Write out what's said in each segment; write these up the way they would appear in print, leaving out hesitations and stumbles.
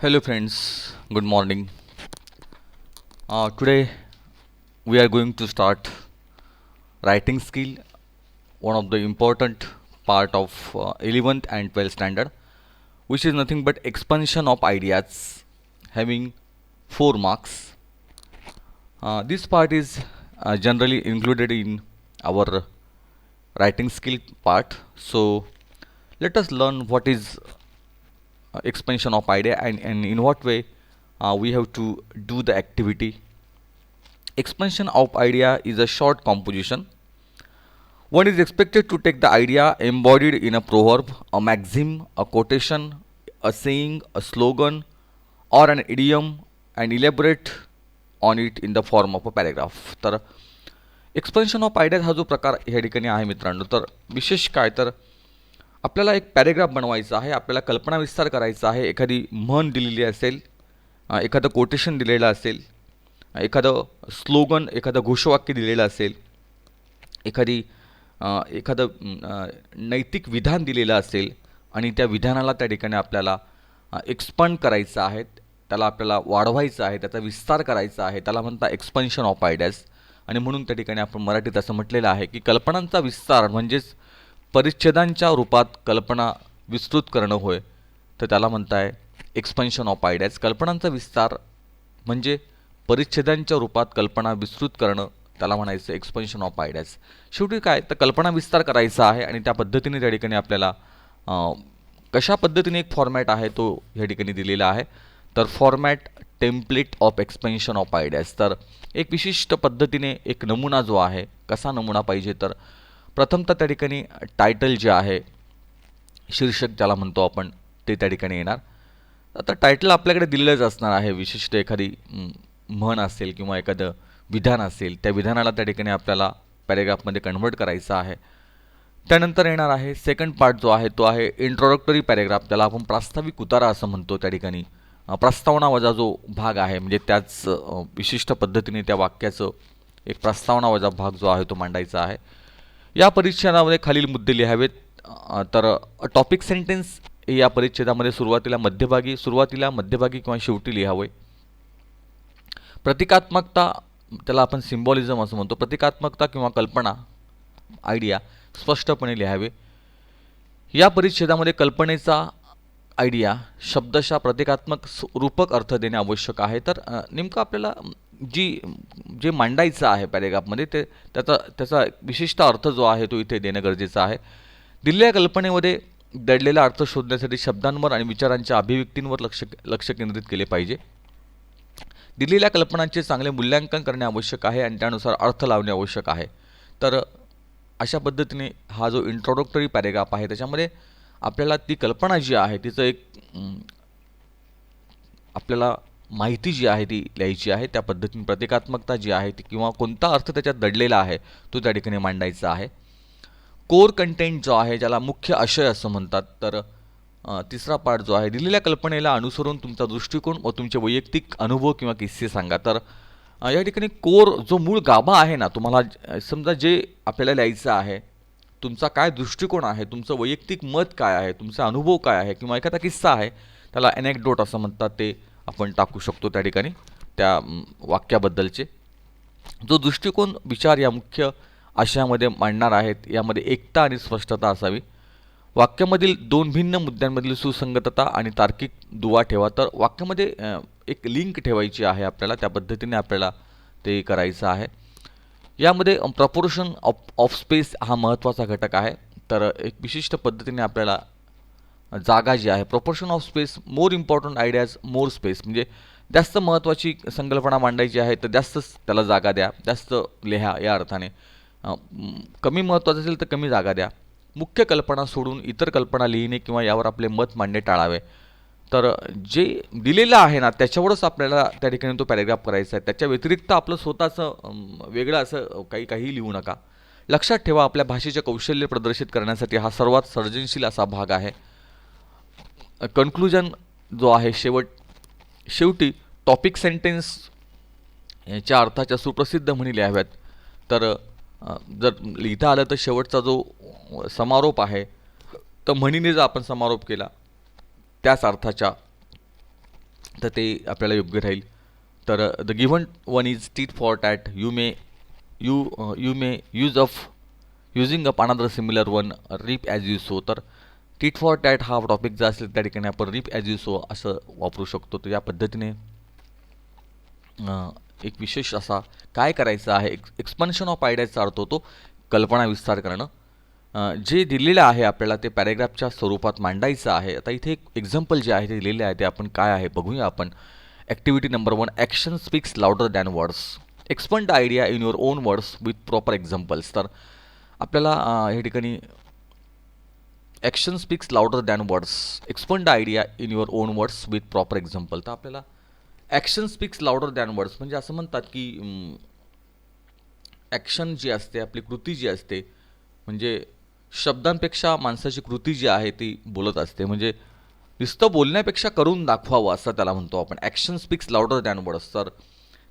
Hello, friends. Good morning. Today we are going to start writing skill, one of the important part of 11th and 12th standard, which is nothing but expansion of ideas, having 4 marks. This part is generally included in our writing skill part. So let us learn what is expansion of idea and in what way we have to do the activity. Expansion of idea is a short composition. One is expected to take the idea embodied in a proverb, a maxim, a quotation, a saying, a slogan, or an idiom and elaborate on it in the form of a paragraph. तर expansion of ideas हा जो प्रकार या ठिकाणी आहे मित्रांनो, तर विशेष काय तर आपल्याला एक पॅरेग्राफ बनवायचा आहे, आपल्याला कल्पना विस्तार करायचा आहे, एखादी म्हण दिलेली असेल, एखादं कोटेशन दिलेलं असेल, एखादं स्लोगन, एखादं घोषवाक्य दिलेलं असेल, एखादं नैतिक विधान दिलेलं असेल आणि त्या विधानाला त्या ठिकाणी आपल्याला एक्सपांड करायचं आहे, त्याला आपल्याला वाढवायचं आहे, त्याचा विस्तार करायचा आहे, त्याला म्हणता एक्सपेन्शन ऑफ आयडियाज. आणि म्हणून त्या ठिकाणी आपण मराठीत असं म्हटलेलं आहे की कल्पनांचा विस्तार म्हणजेच परिच्छेदांच्या रूपात कल्पना विस्तृत करणं होय, तर त्याला म्हणताय एक्सपेन्शन ऑफ आयडियाज. कल्पनांचा विस्तार म्हणजे परिच्छेदांच्या रूपात कल्पना विस्तृत करणं, त्याला म्हणायचं एक्सपेन्शन ऑफ आयडियाज. शेवटी काय तर कल्पना विस्तार करायचा आहे आणि त्या पद्धतीने त्या ठिकाणी आपल्याला कशा पद्धतीने एक फॉर्मॅट आहे तो या ठिकाणी दिलेला आहे. तर format template of expansion of ideas. तर एक विशिष्ट पद्धतीने एक नमुना जो आहे, कसा नमुना पाहिजे तर प्रथमतः त्या ठिकाणी टायटल जे आहे, शीर्षक ज्याला म्हणतो आपण, ते त्या ठिकाणी येणार. आता टायटल आपल्याकडे दिलेलंच असणार आहे. विशिष्ट एखादी म्हण असेल किंवा एखादं विधान असेल, त्या विधानाला त्या ठिकाणी आपल्याला पॅरेग्राफमध्ये कन्व्हर्ट करायचं आहे. त्यानंतर येणार आहे सेकंड पार्ट जो आहे तो आहे इंट्रोडक्टरी पॅरेग्राफ, त्याला आपण प्रास्ताविक उतारा असं म्हणतो. त्या ठिकाणी प्रस्तावना वजा जो भाग आहे, म्हणजे त्याच विशिष्ट पद्धतीने त्या वाक्याचं एक प्रस्तावना वजा भाग जो आहे तो मांडायचा आहे. या परिच्छेदामध्ये खालील मुद्दे लिहावेत. तर टॉपिक सेंटेन्स या परिच्छेदामध्ये सुरुवातीला, मध्यभागी किंवा शेवटी लिहावे. प्रतिकात्मकता, त्याला आपण सिम्बॉलिझम असं म्हणतो, प्रतिकात्मकता किंवा कल्पना, आयडिया स्पष्टपणे लिहावे. या परिच्छेदामध्ये कल्पनेचा आयडिया शब्दशः प्रतिकात्मक रूपक अर्थ देणे आवश्यक आहे. तर नेमकं आपल्याला जे मांडायचं आहे पॅरेग्राफमध्ये ते त्याचा विशिष्ट अर्थ जो आहे तो इथे देणं गरजेचं आहे. दिलेल्या कल्पनेमध्ये दडलेला अर्थ शोधण्यासाठी शब्दांवर आणि विचारांच्या अभिव्यक्तींवर लक्ष केंद्रित केले पाहिजे. दिलेल्या कल्पनांचे चांगले मूल्यांकन करणे आवश्यक आहे आणि त्यानुसार अर्थ लावणे आवश्यक आहे. तर अशा पद्धतीने हा जो इंट्रोडक्टरी पॅरेग्राफ आहे त्याच्यामध्ये आपल्याला ती कल्पना जी आहे तिचं एक आपल्याला माहिती जी आहे ती लिहायची आहे. त्या पद्धतीने प्रतिकात्मकता जी आहे ती किंवा कोणता अर्थ त्याच्यात दडलेला आहे तो त्या ठिकाणी मांडायचा आहे. कोर कंटेंट जो आहे, ज्याला मुख्य आशय असं म्हणतात. तर तिसरा पार्ट जो आहे, दिलेल्या कल्पनेला अनुसरून तुमचा दृष्टिकोन व तुमचे वैयक्तिक अनुभव किंवा किस्से सांगा. तर या ठिकाणी कोर जो मूळ गाभा आहे ना, तुम्हाला समजा जे आपल्याला लिहायचं आहे, तुमचा काय दृष्टिकोन आहे, तुमचं वैयक्तिक मत काय आहे, तुमचा अनुभव काय आहे किंवा एखादा किस्सा आहे, त्याला ॲनेक्डोट असं म्हणतात, ते आपण टाकू शकतो त्या ठिकाणी त्या वाक्याबद्दलचे. जो दृष्टिकोन विचार या मुख्य आशयामध्ये मांडणार आहेत, यामध्ये एकता आणि स्पष्टता असावी. वाक्यामधील दोन भिन्न मुद्द्यांमधील सुसंगतता आणि तार्किक दुवा ठेवा. तर वाक्यामध्ये एक लिंक ठेवायची आहे आपल्याला, त्या पद्धतीने आपल्याला ते करायचं आहे. यामध्ये प्रपोर्शन ऑफ स्पेस हा महत्त्वाचा घटक आहे. तर एक विशिष्ट पद्धतीने आपल्याला जागा जी आहे, proportion of space, more important ideas more space, म्हणजे जास्त महत्त्वाची संकल्पना मांडायची आहे तर जास्तच त्याला जागा द्या, जास्त लिहा या अर्थाने. कमी महत्त्वाचं असेल तर कमी जागा द्या. मुख्य कल्पना सोडून इतर कल्पना लिहिणे किंवा यावर आपले मत मांडणे टाळावे. तर जे दिलेलं आहे ना त्याच्यावरच आपल्याला त्या ठिकाणी तो पॅरेग्राफ करायचा आहे. त्याच्या व्यतिरिक्त आपलं स्वतःचं वेगळं असं काही लिहू नका. लक्षात ठेवा, आपल्या भाषेचे कौशल्य प्रदर्शित करण्यासाठी हा सर्वात सर्जनशील असा भाग आहे. कन्क्लुजन जो आहे, शेवटी टॉपिक सेंटेन्स याच्या अर्थाच्या सुप्रसिद्ध म्हणी लिहाव्यात. तर जर लिहिता आलं तर शेवटचा जो समारोप आहे, तर म्हणीने जर आपण समारोप केला त्याच अर्थाच्या तर ते आपल्याला योग्य राहील. तर the given one is tit for tat. You may using up another similar one, reap as you sow. तर टीट फॉर टॅट हा टॉपिक जो असेल त्या ठिकाणी आपण रीप ॲज यू सो असं वापरू शकतो. तर या पद्धतीने एक विशेष असा काय करायचं आहे, एक्सपान्शन ऑफ आयडियाचा अर्थ होतो कल्पना विस्तार करणं. जे दिलेलं आहे आपल्याला ते पॅरेग्राफच्या स्वरूपात मांडायचं आहे. आता इथे एक एक्झाम्पल जे आहे ते दिलेले आहे ते आपण काय आहे बघूया आपण. Activity number 1, action speaks louder than words. Expand idea in your own words with proper examples. तर आपल्याला या ठिकाणी action speaks louder than words, expand idea in your own words with proper example. तर आपल्याला action speaks louder than words म्हणजे असं म्हणतात की ॲक्शन जी असते, आपली कृती जी असते, म्हणजे शब्दांपेक्षा माणसाची कृती जी आहे ती बोलत असते. म्हणजे नुसतं बोलण्यापेक्षा करून दाखवावं असं त्याला म्हणतो आपण. Action speaks louder than words. तर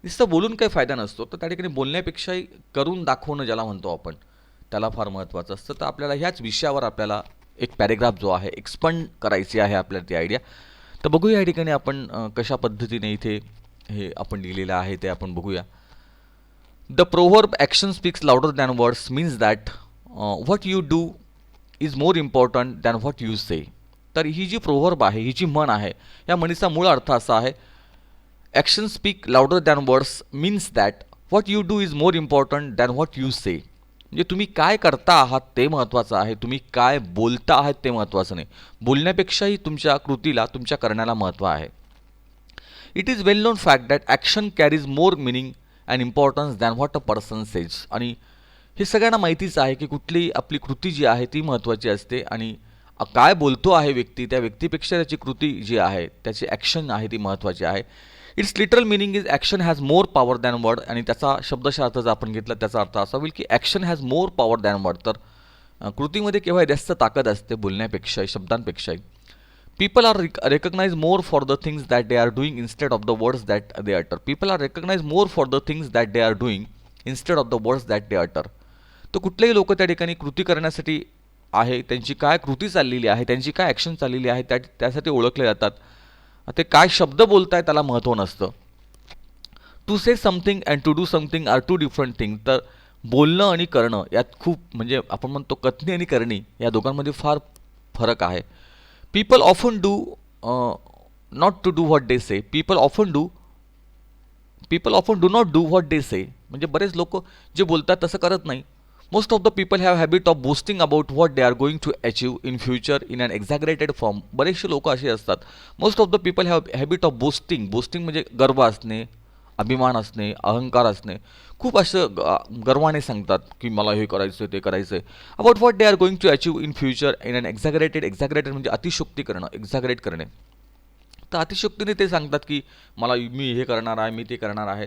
नुसतं बोलून काही फायदा नसतो, तर त्या ठिकाणी बोलण्यापेक्षाही करून दाखवणं ज्याला म्हणतो आपण त्याला फार महत्त्वाचं असतं. तर आपल्याला ह्याच विषयावर आपल्याला एक पॅरेग्राफ जो आहे एक्सपांड करायची आहे आपल्याला ती आयडिया. तर बघूया या ठिकाणी आपण कशा पद्धतीने इथे हे आपण लिहिलेलं आहे ते आपण बघूया. The proverb action speaks louder than words means that what you do is more important than what you say. तर ही जी प्रोव्हर्ब आहे, ही जी म्हण आहे, या म्हणीचा मूळ अर्थ असा आहे, action speak louder than words means that what you do is more important than what you say. म्हणजे तुम्ही काय करता आहात ते महत्त्वाचं आहे, तुम्ही काय बोलता आहात ते महत्त्वाचं नाही. बोलण्यापेक्षाही तुमच्या कृतीला, तुमच्या करण्याला महत्त्व आहे. It is well non fact that action carries more meaning and importance than what a person says. आणि हे सगळ्यांना माहितीच आहे की कुठलीही आपली कृती जी आहे ती महत्त्वाची असते आणि काय बोलतो आहे व्यक्ती, त्या व्यक्तीपेक्षा त्याची कृती जी आहे, त्याची ॲक्शन आहे ती महत्त्वाची आहे. It's literal meaning is action has more power than word. आणि त्याचा शब्दशः अर्थ जर आपण घेतला त्याचा अर्थ असा होईल की action has more power than word. तर कृतीमध्ये केव्हा जास्त ताकद असते बोलण्यापेक्षाही, शब्दांपेक्षाही. People are recognise more for the things that they are doing instead of the words that they utter. People are recognise more for the things that they are doing instead of the words that they utter. तर कुठलेही लोक त्या ठिकाणी कृती करण्यासाठी आहे, त्यांची काय कृती चाललेली आहे, त्यांची काय ॲक्शन चाललेली आहे त्यासाठी ओळखले जातात. ते काय शब्द बोलताय त्याला महत्त्व नसतं. To say something and to do something are two different thing. तर बोलणं आणि करणं यात खूप, म्हणजे आपण म्हणतो कथनी आणि करणी या दोघांमध्ये फार फरक आहे. People often do not to do what they say. People often do not do what they say. म्हणजे बरेच लोक जे बोलतात तसं करत नाही. Most of the people have habit of boasting about what they are going to achieve in future in an exaggerated form. बरेचसे लोक असे असतात. Most of the people have habit of boasting. Boasting म्हणजे गर्व असणे, अभिमान असणे, अहंकार असणे. खूप असं गर्वाने सांगतात की मला हे करायचं आहे, ते करायचं आहे. About what they are going to achieve in future in an exaggerated म्हणजे अतिशयोक्ती करणं, एक्झॅग्रेट करणे. तर अतिशयोक्तीने ते सांगतात की मी हे करणार आहे, मी ते करणार आहे.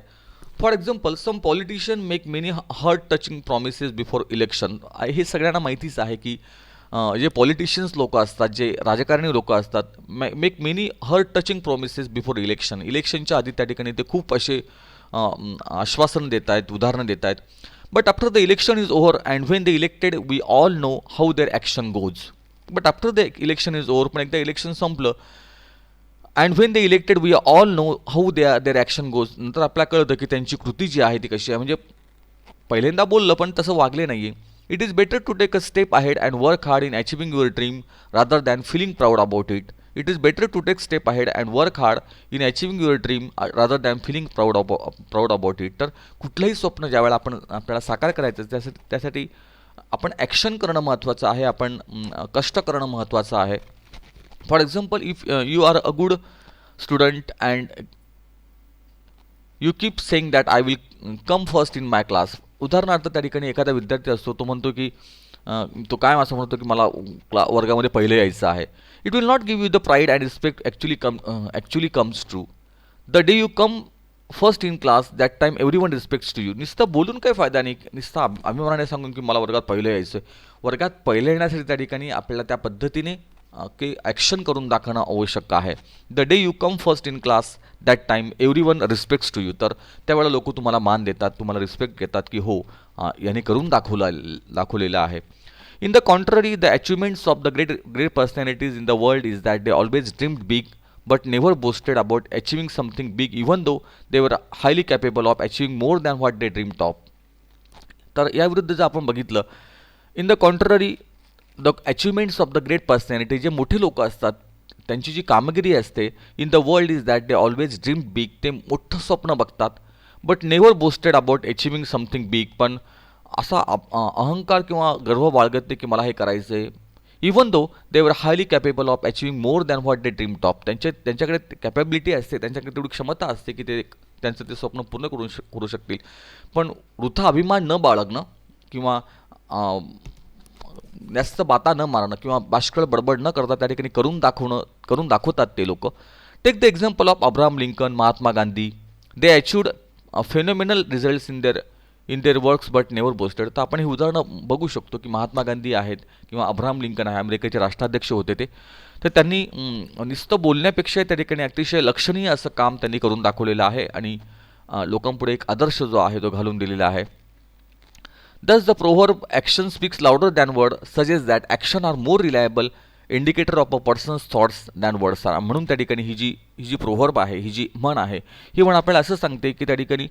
For example, some politician make many heart touching promises before election. हे सगळ्यांना माहितीच आहे की जे पॉलिटिशियन्स लोक असतात, जे राजकारणी लोक असतात, make many heart touching promises before election. इलेक्शनच्या आधी त्या ठिकाणी ते खूप असे आश्वासन देत आहेत, उदाहरणं देत आहेत. But after the election is over and when the elected we all know how their action goes. But after the election is over, पण एकदा इलेक्शन संपलं, and when they elected we all know how their action goes. नंतर आपल्याला कळतं की त्यांची कृती जी आहे ती कशी आहे. म्हणजे पहिल्यांदा बोललं पण तसं वागले नाही आहे. It is better to take a step ahead and work hard in achieving your dream rather than feeling proud about it. It is better to take step ahead and work hard in achieving your dream rather than feeling proud about it. तर कुठलंही स्वप्न ज्यावेळेला आपल्याला साकार करायचं त्यासाठी आपण action करणं महत्त्वाचं आहे, आपण कष्ट करणं महत्त्वाचं आहे. For example, if you are a good student and you keep saying that I will come first in my class. उदाहरणार्थ त्या ठिकाणी एखादा विद्यार्थी असतो, तो म्हणतो की तो काय असं म्हणतो की मला वर्गामध्ये पहिलं यायचं आहे. It will not give you the pride and respect actually comes true. The day you come first in class that time everyone respects to you. नुसतं बोलून काही फायदा नाही, नुसतं अभिमानाने सांगून की मला वर्गात पहिलं यायचं. वर्गात पहिलं येण्यासाठी त्या ठिकाणी आपल्याला त्या पद्धतीने की ॲक्शन करून दाखवणं आवश्यक आहे. The day you come first in class that time everyone respects to you. तर त्यावेळेला लोक तुम्हाला मान देतात, तुम्हाला रिस्पेक्ट घेतात की हो याने करून दाखवलेलं आहे. In the contrary, the achievements of the great personalities in the world is that they always dreamed big, but never boasted about achieving something big, even though they were highly capable of achieving more than what they dreamed of. तर याविरुद्ध जर आपण बघितलं, in the contrary the achievements of the great personality, जे मोठी लोक असतात त्यांची जी कामगिरी असते, in the world is that they always dream big, ते मोठं स्वप्न बघतात, but never boasted about achieving something big, पण असा अहंकार किंवा गर्व बाळगत नाही की मला हे करायचं आहे. इवन दो दे वर highly capable of achieving more than what they dream top, त्यांच्याकडे कॅपेबिलिटी असते, त्यांच्याकडे तेवढी क्षमता असते की ते त्यांचं ते स्वप्न पूर्ण करू शकतील, पण वृथा अभिमान न बाळगणं किंवा जास्त बाता न मारणं किंवा बाष्कळ बडबड न करता त्या ठिकाणी करून दाखवतात ते लोक. Take the example of Abraham Lincoln, Mahatma Gandhi. They achieved phenomenal results in their works but never boasted. तर आपण ही उदाहरणं बघू शकतो की महात्मा गांधी आहेत किंवा अब्राहम लिंकन आहे, अमेरिकेचे राष्ट्राध्यक्ष होते ते, तर त्यांनी नुसतं बोलण्यापेक्षा त्या ठिकाणी अतिशय लक्षणीय असं काम त्यांनी करून दाखवलेलं आहे आणि लोकांपुढे एक आदर्श जो आहे तो घालून दिलेला आहे. Thus, the proverb action speaks louder than word suggests that action are more reliable indicator of a person's thoughts than words are. म्हणून त्या ठिकाणी ही जी प्रोव्हर्ब आहे, ही जी म्हण आहे, ही म्हण आपल्याला असं सांगते की त्या ठिकाणी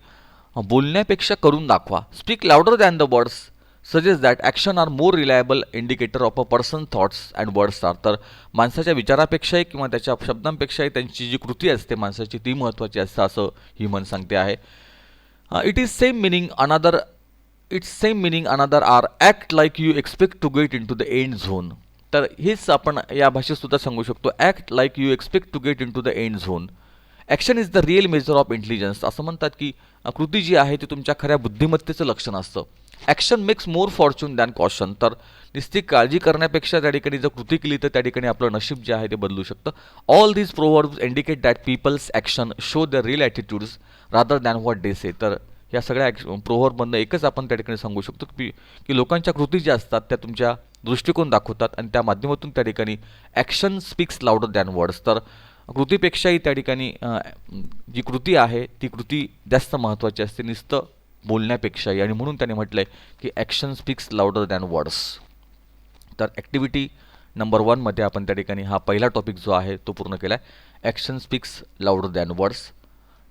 बोलण्यापेक्षा करून दाखवा. Speak louder than the words suggest that action are more reliable indicator of a person thoughts and words are. तर माणसाच्या विचारापेक्षाही किंवा त्याच्या शब्दांपेक्षाही त्यांची जी कृती असते माणसाची ती महत्त्वाची असते, असं ही म्हण सांगते आहे. It is same meaning another it's same meaning another or act like you expect to get into the end zone. तर हेच आपण या भाषेत सुद्धा सांगू शकतो, act like you expect to get into the end zone. Action is the real measure of intelligence. असं म्हणतात की कृती जी आहे ती तुमच्या खऱ्या बुद्धिमत्तेचं लक्षण असतं. Action makes more Fortune than caution. तर नुसती काळजी करण्यापेक्षा त्या ठिकाणी जर कृती केली तर त्या ठिकाणी आपलं नशीब जे आहे ते बदलू शकतं. All these proverbs indicate that people's action show the real attitudes rather than what they say. तर या सगळ्या प्रोव्हर्बमधनं एकच आपण त्या ठिकाणी सांगू शकतो की लोकांच्या कृती ज्या असतात त्या तुमच्या दृष्टिकोन दाखवतात आणि त्या माध्यमातून त्या ठिकाणी action speaks louder than words. तर कृतीपेक्षाही त्या ठिकाणी जी कृती आहे ती कृती जास्त महत्त्वाची असते नुसतं बोलण्यापेक्षाही, आणि म्हणून त्याने म्हटलं आहे की action speaks louder than words. तर ॲक्टिव्हिटी नंबर 1मध्ये आपण त्या ठिकाणी हा पहिला टॉपिक जो आहे तो पूर्ण केला आहे, action speaks louder than words.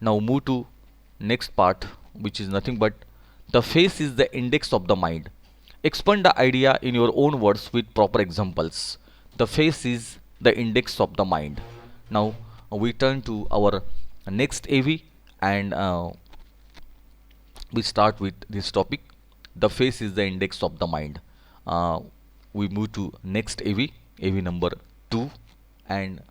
Now move to next part, which is nothing but the face is the index of the mind. Expand the idea in your own words with proper examples. The face is the index of the mind. Now we turn to our next AV and we start with this topic. The face is the index of the mind. We move to next AV number 2, and